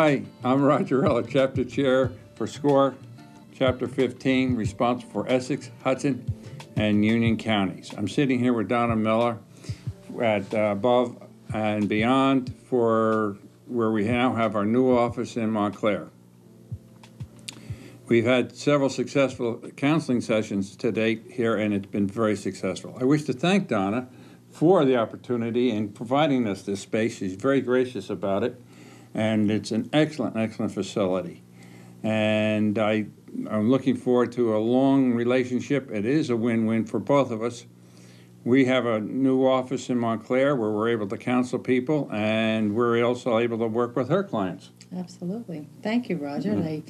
Hi, I'm Roger Ella, Chapter Chair for SCORE, Chapter 15, responsible for Essex, Hudson, and Union counties. I'm sitting here with Donna Miller at Above and Beyond for where we now have our new office in Montclair. We've had several successful counseling sessions to date here, and it's been very successful. I wish to thank Donna for the opportunity and providing us this space. She's very gracious about it, and it's an excellent, excellent facility. And I'm looking forward to a long relationship. It is a win-win for both of us. We have a new office in Montclair where we're able to counsel people, and we're also able to work with her clients. Absolutely. Thank you, Roger.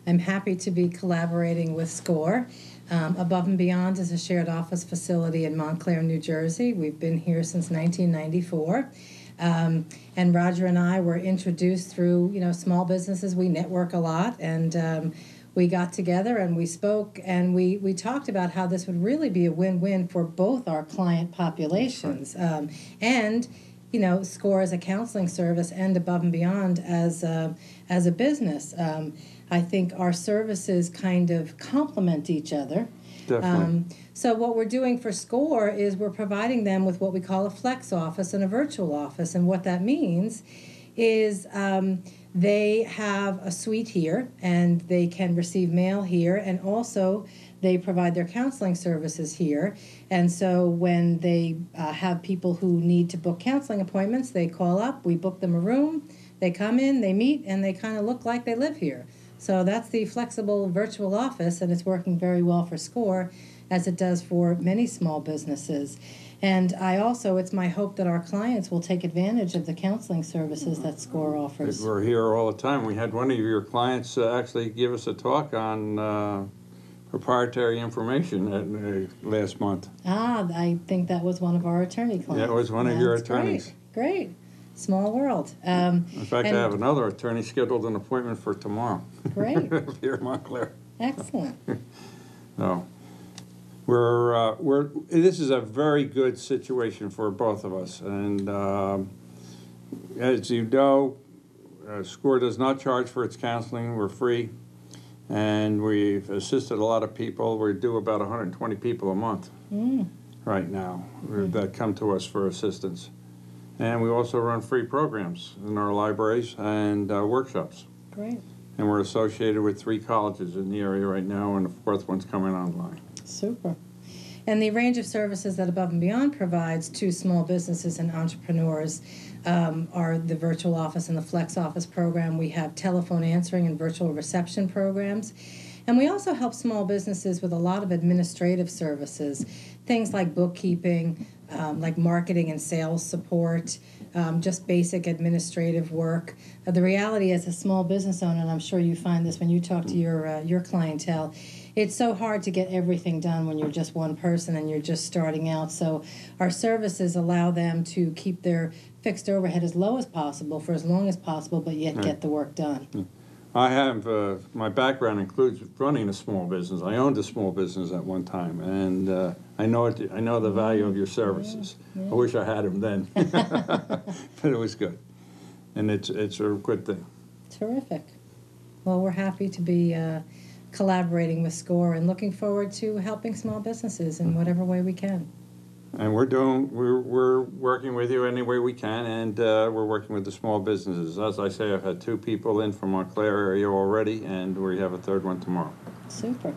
I'm happy to be collaborating with SCORE. Above and Beyond is a shared office facility in Montclair, New Jersey. We've been here since 1994. And Roger and I were introduced through, small businesses. We network a lot, and we got together and we spoke, and we talked about how this would really be a win-win for both our client populations. And SCORE as a counseling service and Above and Beyond as a business. I think our services kind of complement each other. Definitely. So what we're doing for SCORE is we're providing them with what we call a flex office and a virtual office. And what that means is they have a suite here, and they can receive mail here, and also they provide their counseling services here. And so when they have people who need to book counseling appointments, they call up, we book them a room, they come in, they meet, and they kind of look like they live here. So that's the flexible virtual office, and it's working very well for SCORE, as it does for many small businesses. And it's my hope that our clients will take advantage of the counseling services that SCORE offers. We're here all the time. We had one of your clients actually give us a talk on proprietary information last month. I think that was one of our attorney clients. Yeah, it was one of your attorneys. Great. Small world. In fact, I have another attorney scheduled an appointment for tomorrow. Great. Here in Montclair. Excellent. So, this is a very good situation for both of us. And as you know, SCORE does not charge for its counseling. We're free. And we've assisted a lot of people. We do about 120 people a month right now that come to us for assistance. And we also run free programs in our libraries and workshops. Great. And we're associated with 3 colleges in the area right now, and the 4th one's coming online. Super. And the range of services that Above and Beyond provides to small businesses and entrepreneurs are the virtual office and the flex office program. We have telephone answering and virtual reception programs. And we also help small businesses with a lot of administrative services, things like bookkeeping, like marketing and sales support, just basic administrative work. The reality as a small business owner, and I'm sure you find this when you talk to your clientele, it's so hard to get everything done when you're just one person and you're just starting out. So our services allow them to keep their fixed overhead as low as possible for as long as possible, but yet get the work done. I have, my background includes running a small business. I owned a small business at one time, and I know the value of your services. Yeah. I wish I had them then, but it was good, and it's a good thing. Terrific. Well, we're happy to be collaborating with SCORE and looking forward to helping small businesses in whatever way we can. And we're working with you any way we can, and we're working with the small businesses. As I say, I've had 2 people in from Montclair area already, and we have a 3rd one tomorrow. Super.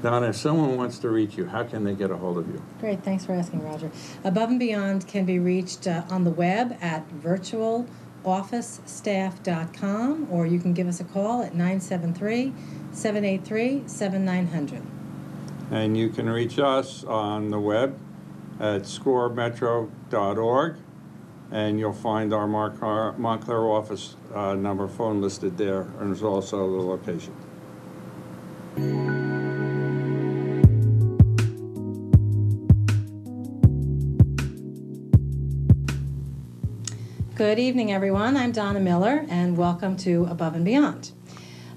Donna, if someone wants to reach you, how can they get a hold of you? Great, thanks for asking, Roger. Above and Beyond can be reached on the web at virtualofficestaff.com, or you can give us a call at 973-783-7900. And you can reach us on the web at scoremetro.org, and you'll find our Montclair office number phone listed there, and there's also the location. Good evening, everyone. I'm Donna Miller, and welcome to Above and Beyond.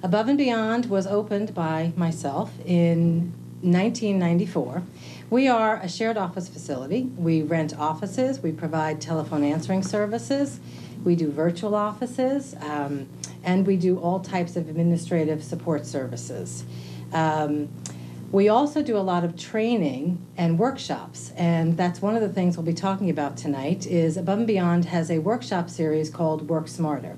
Above and Beyond was opened by myself in 1994. We are a shared office facility. We rent offices, we provide telephone answering services, We do virtual offices, and we do all types of administrative support services. We also do a lot of training and workshops, and that's one of the things we'll be talking about tonight. Is Above and Beyond has a workshop series called Work Smarter.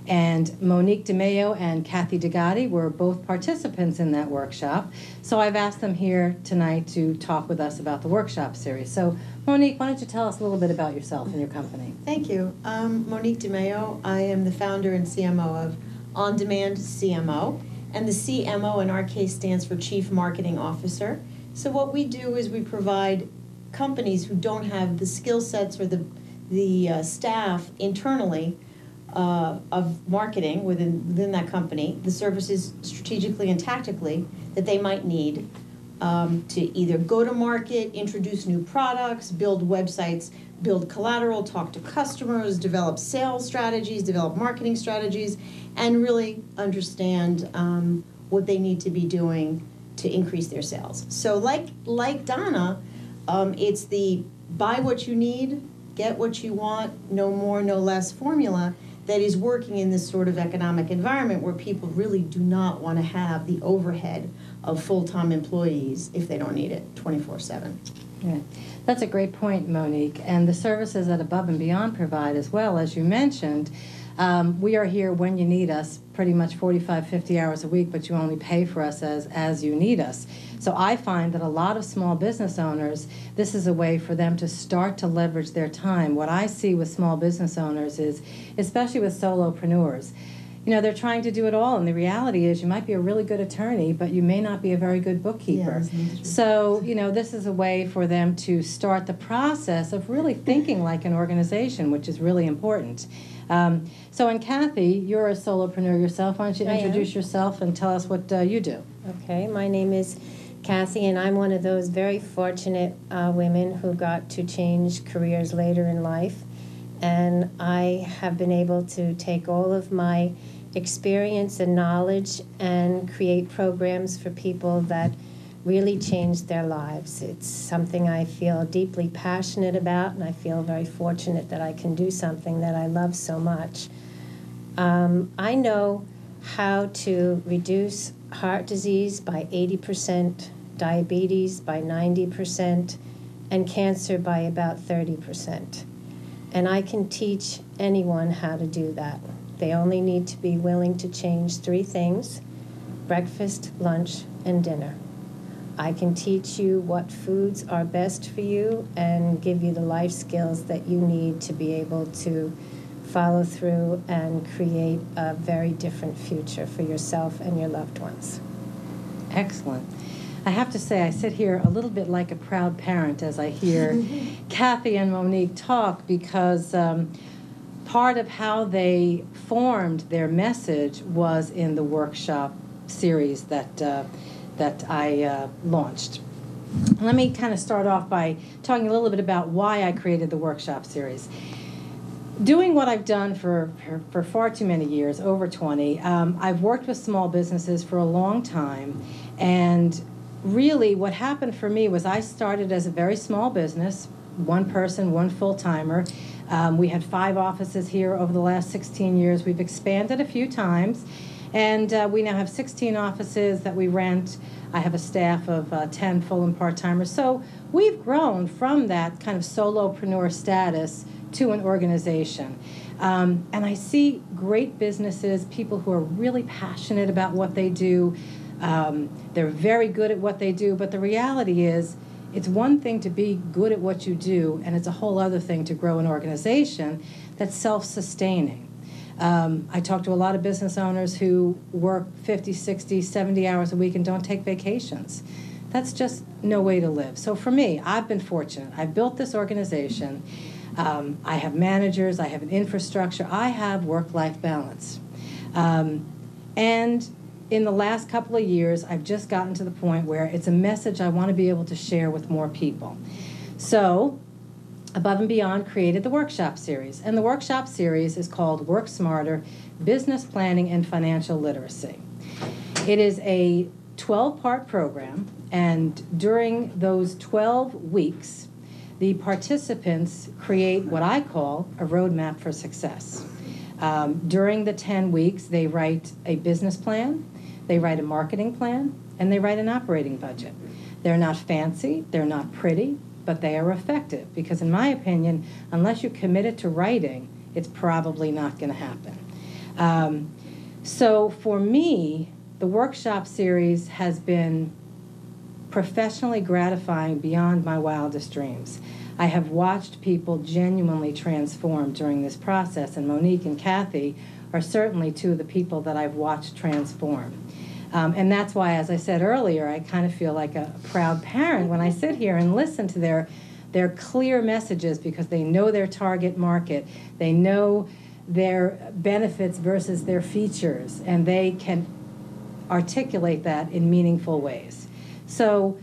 And Monique DeMeo and Kathy DeGatti were both participants in that workshop. So I've asked them here tonight to talk with us about the workshop series. So Monique, why don't you tell us a little bit about yourself and your company? Thank you. Monique DeMeo. I am the founder and CMO of On Demand CMO. And the CMO in our case stands for Chief Marketing Officer. So what we do is we provide companies who don't have the skill sets or the staff internally of marketing within that company, the services strategically and tactically that they might need to either go to market, introduce new products, build websites, build collateral, talk to customers, develop sales strategies, develop marketing strategies, and really understand what they need to be doing to increase their sales. So like Donna, it's the buy what you need, get what you want, no more, no less formula that is working in this sort of economic environment where people really do not want to have the overhead of full-time employees if they don't need it 24/7. Yeah. That's a great point, Monique. And the services that Above and Beyond provide as well, as you mentioned, we are here when you need us, pretty much 45, 50 hours a week, but you only pay for us as you need us. So I find that a lot of small business owners, this is a way for them to start to leverage their time. What I see with small business owners is, especially with solopreneurs, they're trying to do it all, and the reality is you might be a really good attorney, but you may not be a very good bookkeeper. So, this is a way for them to start the process of really thinking like an organization, which is really important. And Kathy, you're a solopreneur yourself. Why don't you introduce yourself and tell us what you do? Okay, my name is Kathy, and I'm one of those very fortunate women who got to change careers later in life. And I have been able to take all of my experience and knowledge and create programs for people that really change their lives. It's something I feel deeply passionate about, and I feel very fortunate that I can do something that I love so much. I know how to reduce heart disease by 80%, diabetes by 90%, and cancer by about 30%. And I can teach anyone how to do that. They only need to be willing to change 3 things: breakfast, lunch, and dinner. I can teach you what foods are best for you and give you the life skills that you need to be able to follow through and create a very different future for yourself and your loved ones. Excellent. I have to say, I sit here a little bit like a proud parent as I hear Kathy and Monique talk, because part of how they formed their message was in the workshop series that I launched. Let me kind of start off by talking a little bit about why I created the workshop series. Doing what I've done for far too many years, over 20, I've worked with small businesses for a long time, and really what happened for me was I started as a very small business, one person, one full-timer. We had 5 offices here over the last 16 years. We've expanded a few times, and we now have 16 offices that we rent. I have a staff of 10 full and part-timers. So we've grown from that kind of solopreneur status to an organization. And I see great businesses, people who are really passionate about what they do. They're very good at what they do, but the reality is it's one thing to be good at what you do, and it's a whole other thing to grow an organization that's self-sustaining. I talk to a lot of business owners who work 50, 60, 70 hours a week and don't take vacations. That's just no way to live. So for me, I've been fortunate. I've built this organization. I have managers. I have an infrastructure. I have work-life balance. And in the last couple of years, I've just gotten to the point where it's a message I want to be able to share with more people. So Above and Beyond created the workshop series. And the workshop series is called Work Smarter, Business Planning and Financial Literacy. It is a 12-part program, and during those 12 weeks, the participants create what I call a roadmap for success. During the 10 weeks, they write a business plan, they write a marketing plan, and they write an operating budget. They're not fancy, they're not pretty, but they are effective because, in my opinion, unless you're committed to writing, it's probably not going to happen. So for me, the workshop series has been professionally gratifying beyond my wildest dreams. I have watched people genuinely transform during this process, and Monique and Kathy are certainly two of the people that I've watched transform. And that's why, as I said earlier, I kind of feel like a proud parent when I sit here and listen to their clear messages, because they know their target market, they know their benefits versus their features, and they can articulate that in meaningful ways. So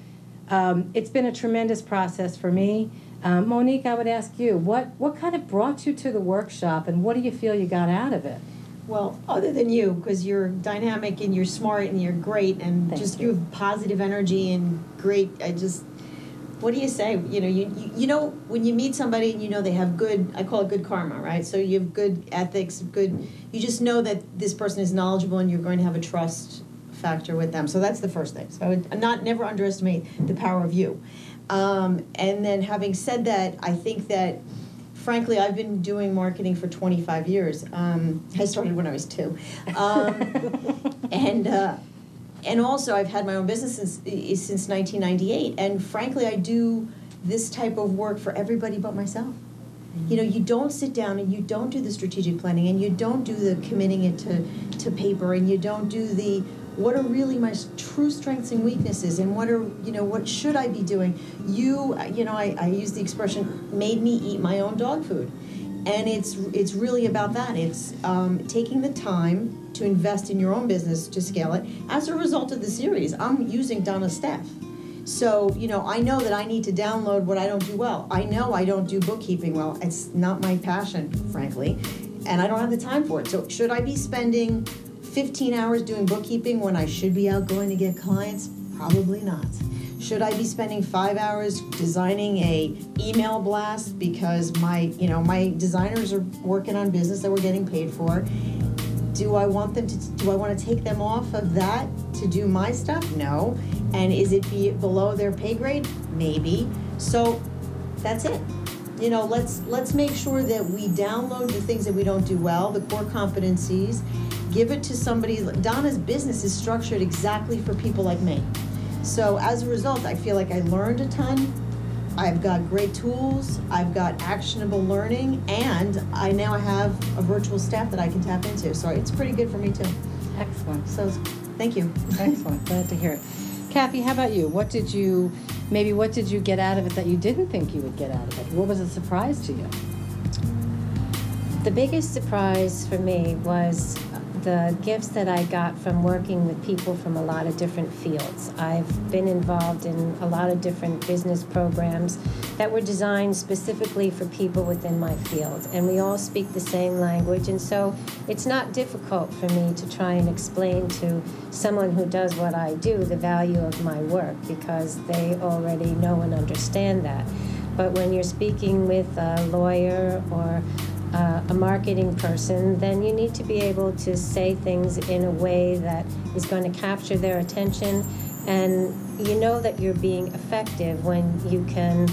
it's been a tremendous process for me. Monique, I would ask you, what kind of brought you to the workshop, and what do you feel you got out of it? Well, other than you, because you're dynamic and you're smart and you're great and you have positive energy and great, what do you say? You know when you meet somebody and you know they have good, I call it good karma, right? So you have good ethics, you just know that this person is knowledgeable and you're going to have a trust factor with them. So that's the first thing. So I would never underestimate the power of you. And then having said that, I think that, frankly, I've been doing marketing for 25 years. I started when I was 2. And also I've had my own business since 1998. And frankly, I do this type of work for everybody but myself. You don't sit down and you don't do the strategic planning and you don't do the committing it to paper, and you don't do the what are really my true strengths and weaknesses, and what should I be doing? I use the expression, made me eat my own dog food. And it's really about that. It's taking the time to invest in your own business to scale it. As a result of the series, I'm using Donna's staff. So, I know that I need to download what I don't do well. I know I don't do bookkeeping well. It's not my passion, frankly, and I don't have the time for it. So should I be spending 15 hours doing bookkeeping when I should be out going to get clients? Probably not. Should I be spending 5 hours designing a email blast because my designers are working on business that we're getting paid for? Do I want to take them off of that to do my stuff? No. And is it below their pay grade? Maybe. So that's it. Let's make sure that we download the things that we don't do well, the core competencies, give it to somebody. Donna's business is structured exactly for people like me. So as a result, I feel like I learned a ton. I've got great tools, I've got actionable learning, and I now have a virtual staff that I can tap into. So it's pretty good for me too. Excellent. So thank you. Excellent. Glad to hear it. Kathy, how about you? What did you get out of it that you didn't think you would get out of it? What was a surprise to you? The biggest surprise for me was the gifts that I got from working with people from a lot of different fields. I've been involved in a lot of different business programs that were designed specifically for people within my field, and we all speak the same language, and so it's not difficult for me to try and explain to someone who does what I do the value of my work, because they already know and understand that. But when you're speaking with a lawyer or a marketing person, then you need to be able to say things in a way that is going to capture their attention, and you know that you're being effective when you can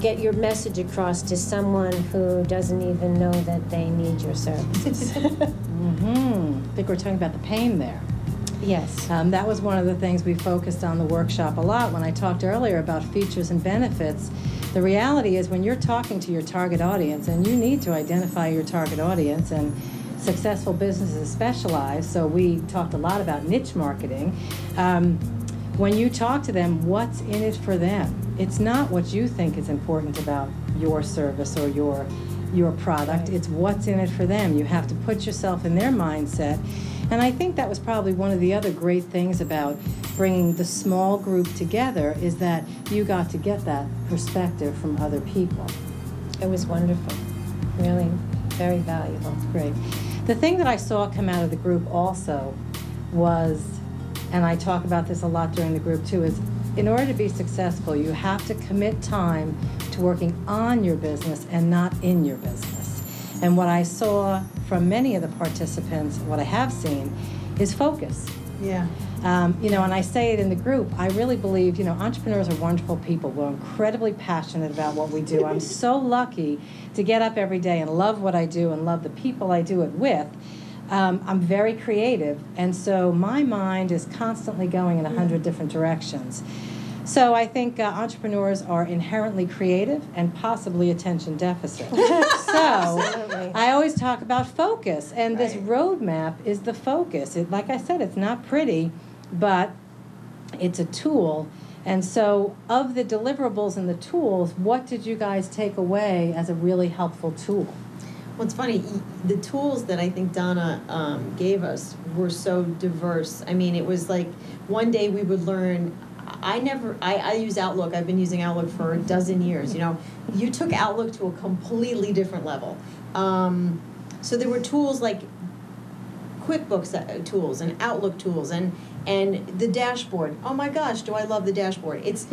get your message across to someone who doesn't even know that they need your services. I think we're talking about the pain there. Yes. That was one of the things we focused on the workshop a lot when I talked earlier about features and benefits. The reality is when you're talking to your target audience, and you need to identify your target audience, and successful businesses specialize, so we talked a lot about niche marketing. When you talk to them, what's in it for them? It's not what you think is important about your service or your product. It's what's in it for them. You have to put yourself in their mindset. And I think that was probably one of the other great things about bringing the small group together, is that you got to get that perspective from other people. It was wonderful. Really very valuable. Great. The thing that I saw come out of the group also was, and I talk about this a lot during the group too, is in order to be successful, you have to commit time to working on your business and not in your business. And what I saw from many of the participants, what I have seen, is focus. Yeah. And I say it in the group, I really believe, entrepreneurs are wonderful people. We're incredibly passionate about what we do. I'm so lucky to get up every day and love what I do and love the people I do it with. I'm very creative, and so my mind is constantly going in 100 different directions. So I think entrepreneurs are inherently creative and possibly attention deficit. So I always talk about focus, and this roadmap is the focus. Like I said, it's not pretty, but it's a tool. And so of the deliverables and the tools, what did you guys take away as a really helpful tool? Well, it's funny, the tools that I think Donna gave us were so diverse. I mean, it was like one day we would learn, I use Outlook. I've been using Outlook for a dozen years. You took Outlook to a completely different level. So there were tools like QuickBooks tools and Outlook tools and the dashboard. Oh my gosh, do I love the dashboard. It's,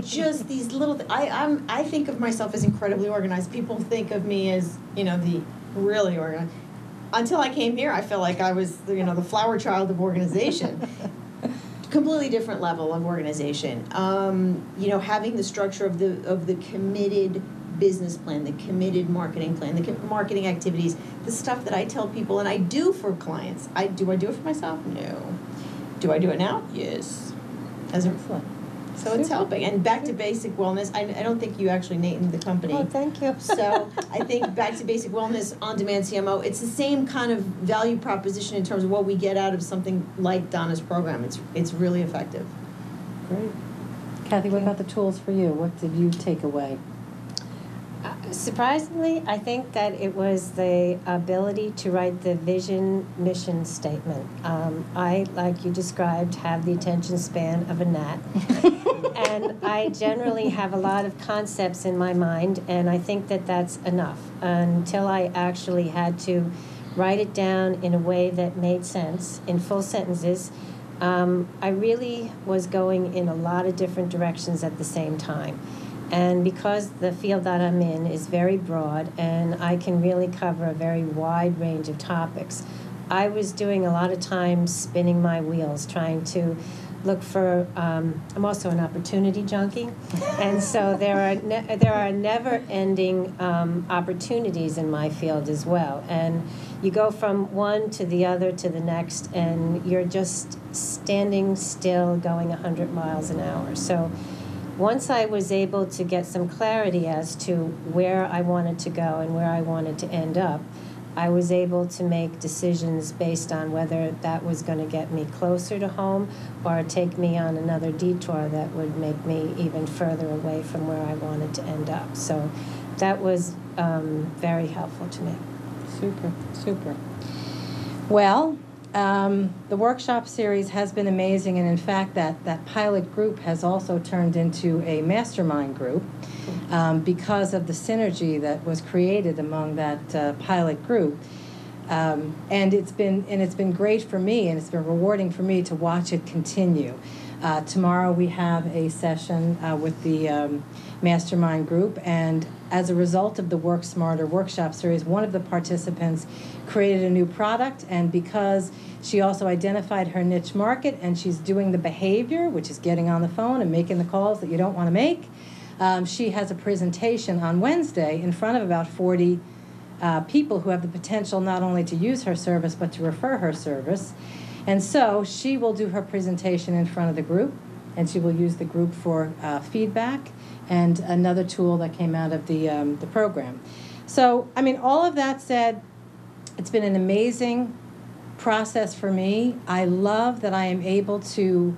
just these little, I think of myself as incredibly organized. People think of me as, the really organized. Until I came here, I felt like I was, the flower child of organization. Completely different level of organization. Having the structure of the committed business plan, the committed marketing plan, the marketing activities, the stuff that I tell people and I do for clients. Do I do it for myself? No. Do I do it now? Yes. Excellent. So it's helping. And back to basic wellness, I don't think you actually named the company. Oh, thank you. So I think back to basic wellness, on-demand CMO, it's the same kind of value proposition in terms of what we get out of something like Donna's program. It's really effective. Great. Kathy, what about the tools for you? What did you take away? Surprisingly, I think that it was the ability to write the vision mission statement. I, like you described, have the attention span of a gnat. And I generally have a lot of concepts in my mind, and I think that that's enough until I actually had to write it down in a way that made sense, in full sentences. I really was going in a lot of different directions at the same time. And because the field that I'm in is very broad and I can really cover a very wide range of topics, I was doing a lot of time spinning my wheels, trying to look for, I'm also an opportunity junkie, and so there are never-ending opportunities in my field as well. And you go from one to the other to the next, and you're just standing still going 100 miles an hour. So once I was able to get some clarity as to where I wanted to go and where I wanted to end up, I was able to make decisions based on whether that was going to get me closer to home or take me on another detour that would make me even further away from where I wanted to end up. So that was very helpful to me. Super, super. Well, the workshop series has been amazing, and in fact that pilot group has also turned into a mastermind group because of the synergy that was created among that pilot group. And it's been great for me, and it's been rewarding for me to watch it continue. Tomorrow we have a session with the mastermind group, and as a result of the Work Smarter workshop series, one of the participants created a new product, and because she also identified her niche market and she's doing the behavior, which is getting on the phone and making the calls that you don't want to make, she has a presentation on Wednesday in front of about 40 people who have the potential not only to use her service but to refer her service. And so she will do her presentation in front of the group, and she will use the group for feedback and another tool that came out of the program. So, I mean, all of that said, it's been an amazing process for me. I love that I am able to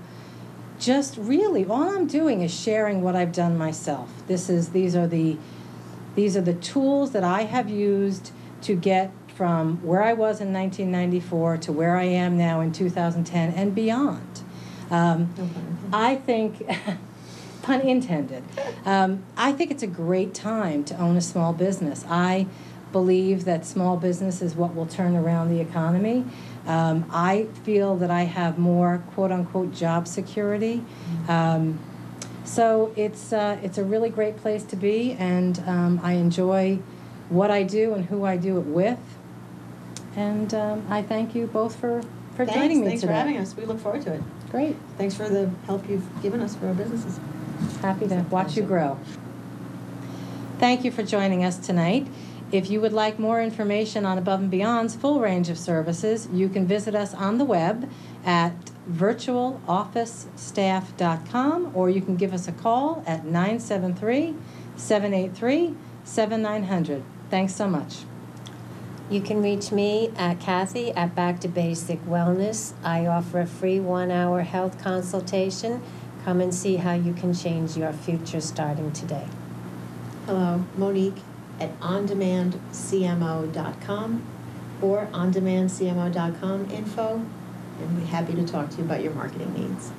just really, all I'm doing is sharing what I've done myself. These are the tools that I have used to get from where I was in 1994 to where I am now in 2010 and beyond. I think, pun intended, I think it's a great time to own a small business. I believe that small business is what will turn around the economy. I feel that I have more quote-unquote job security. So it's a really great place to be, and I enjoy what I do and who I do it with. And I thank you both for joining me Thanks today. for having us. We look forward to it. Great. Thanks for the help you've given us for our businesses. Happy to It's a watch you pleasure. grow. Thank you for joining us tonight. If you would like more information on Above and Beyond's full range of services, you can visit us on the web at virtualofficestaff.com, or you can give us a call at 973-783-7900. Thanks so much. You can reach me at Kathy at Back to Basic Wellness. I offer a free 1-hour health consultation. Come and see how you can change your future starting today. Hello, Monique at ondemandcmo.com or ondemandcmo.com info, and we're happy to talk to you about your marketing needs.